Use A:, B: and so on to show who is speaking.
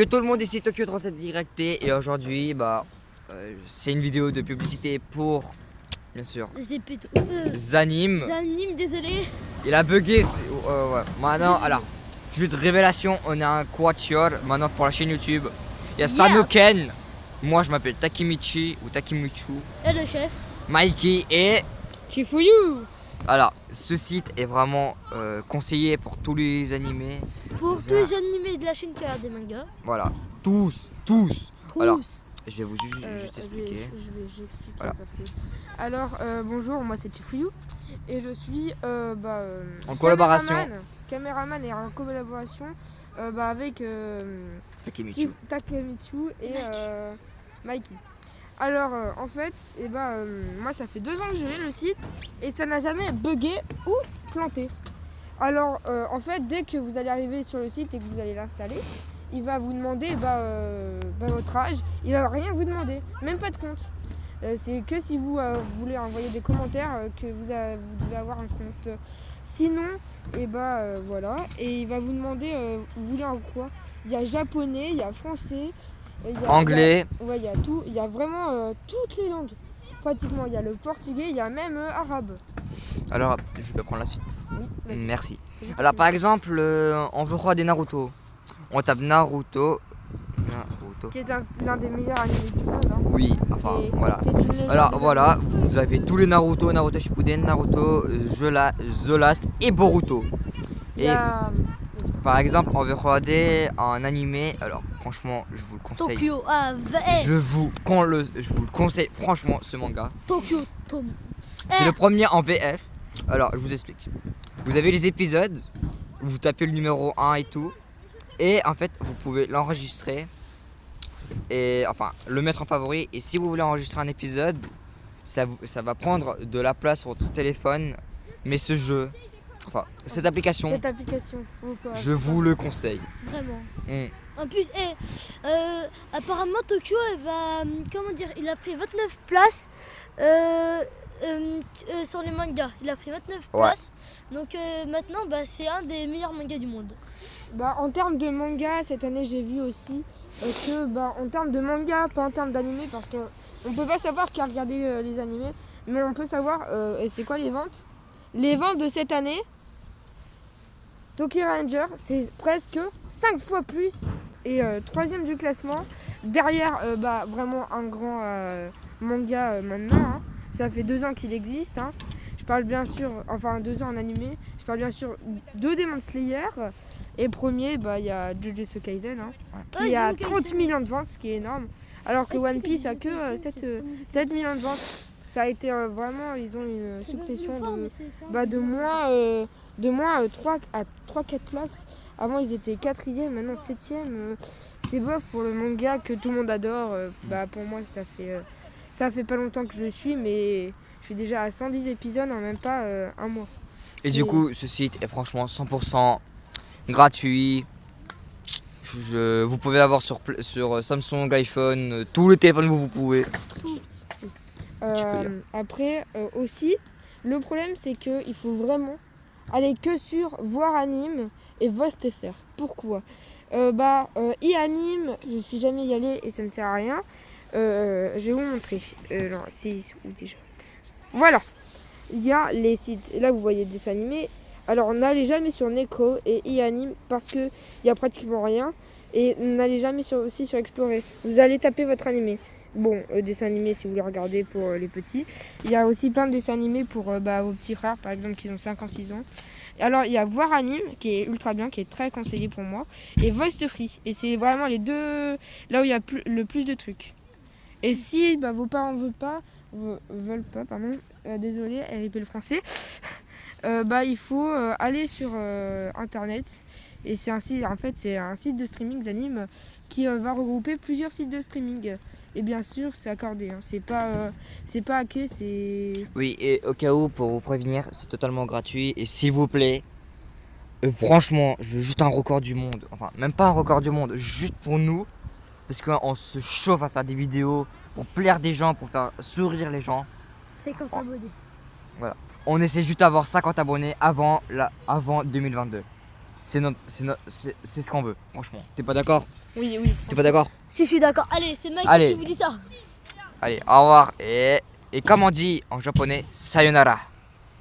A: Yo tout le monde, ici Tokyo 37 Directé et aujourd'hui c'est une vidéo de publicité pour bien sûr Zanim.
B: Zanim, désolé.
A: Il a bugué, ouais. Maintenant alors, juste révélation, on a un quatuor maintenant pour la chaîne YouTube. Il y a Sanoken, moi je m'appelle Takemichi ou Takemichu.
B: Et le chef
A: Mikey et
B: Chifuyu.
A: Alors, ce site est vraiment conseillé pour tous les animés.
B: Pour tous les animés de la chaîne qui a des mangas.
A: Voilà, tous. Alors, je vais vous juste expliquer.
B: Je vais expliquer.
A: Voilà.
C: Alors, bonjour, moi c'est Chifuyu et je suis
A: En collaboration
C: caméraman et en collaboration avec
A: Takemichi
C: et Mikey. Alors en fait, moi ça fait 2 ans que j'ai le site et ça n'a jamais bugué ou planté. Alors en fait, dès que vous allez arriver sur le site et que vous allez l'installer, il va vous demander votre âge. Il va rien vous demander, même pas de compte. C'est que si vous voulez envoyer des commentaires que vous devez avoir un compte. Sinon, voilà. Et il va vous demander, vous voulez en quoi? Il y a japonais, il y a français.
A: Anglais.
C: Il y a tout, il y a vraiment toutes les langues. Pratiquement, il y a le portugais, il y a même arabe.
A: Alors, je peux prendre la suite.
C: Oui, vas-y.
A: Merci. Alors, par exemple, on veut voir des Naruto. On tape Naruto.
C: Qui est l'un des meilleurs animés du monde. Hein.
A: Oui, enfin, voilà. Alors, voilà, vous avez tous les Naruto, Naruto Shippuden, Naruto, Zolast et Boruto. Et par exemple, on veut regarder un animé. Alors, franchement, je vous le conseille.
B: Tokyo AVF.
A: Je vous le conseille, franchement, ce manga.
B: Tokyo Tom.
A: C'est le premier en VF. Alors, je vous explique. Vous avez les épisodes, vous tapez le numéro 1 et tout. Et en fait, vous pouvez l'enregistrer. Et enfin, le mettre en favori. Et si vous voulez enregistrer un épisode, ça va prendre de la place sur votre téléphone. Mais ce jeu, enfin, cette application, je vous le conseille.
B: Vraiment. En plus, apparemment Tokyo, il a pris 29 places sur les mangas. Il a pris 29 places. Donc maintenant, c'est un des meilleurs mangas du monde.
C: En termes de manga, cette année j'ai vu aussi en termes de manga, pas en termes d'animé, parce qu'on peut pas savoir qui a regardé les animés, mais on peut savoir c'est quoi les ventes. Les ventes de cette année, Tokyo Ranger, c'est presque 5 fois plus et 3e du classement. Derrière, vraiment un grand manga maintenant. Hein. Ça fait 2 ans qu'il existe. Hein. Je parle bien sûr, 2 ans en animé. Je parle bien sûr de Demon Slayer. Et premier, il y a Jujutsu Kaisen, qui a 30 millions de ventes, ce qui est énorme. Alors que One Piece a que 7 millions de ventes. Ça a été vraiment, ils ont une succession de moins 3 à 3-4 places. Avant, ils étaient 4e, maintenant 7e. C'est bof pour le manga que tout le monde adore. Pour moi, ça fait pas longtemps que je le suis, mais je suis déjà à 110 épisodes en même pas un mois.
A: Et du coup, ce site est franchement 100% gratuit. Vous pouvez l'avoir sur Samsung, iPhone, tous les téléphones que vous pouvez.
C: Après aussi, le problème c'est qu'il faut vraiment aller que sur Voir Anime et Vost.fr. Pourquoi e-anime, je suis jamais y allée et ça ne sert à rien. Je vais vous montrer. Non, c'est où déjà? Voilà, il y a les sites. Là, vous voyez des dessins animés. Alors, n'allez jamais sur Neko et e-anime parce qu'il n'y a pratiquement rien. Et n'allez jamais aussi sur Explorer. Vous allez taper votre animé. Bon, dessins animés si vous les regardez pour les petits. Il y a aussi plein de dessins animés pour vos petits frères, par exemple, qui ont 5 ans, 6 ans. Alors, il y a Voir Anime, qui est ultra bien, qui est très conseillé pour moi. Et Vost.free. Et c'est vraiment les deux, là où il y a le plus de trucs. Et si vos parents veulent pas, désolé, RIP le français, il faut aller sur internet. Et c'est un site, c'est un site de streaming Zanim qui va regrouper plusieurs sites de streaming. Et bien sûr, c'est accordé, hein. C'est pas hacké, c'est...
A: Oui, et au cas où, pour vous prévenir, c'est totalement gratuit. Et s'il vous plaît, franchement, je veux juste un record du monde. Enfin, même pas un record du monde, juste pour nous. Parce qu'on se chauffe à faire des vidéos pour plaire des gens, pour faire sourire les gens.
B: 50 abonnés.
A: Voilà. On essaie juste d'avoir 50 abonnés avant 2022. c'est ce qu'on veut, franchement. T'es pas d'accord?
C: Oui, oui.
A: T'es pas d'accord?
B: Si je suis d'accord. Allez, c'est Mike
A: Allez.
B: qui vous dit ça.
A: Allez, au revoir. Et comme on dit en japonais, sayonara.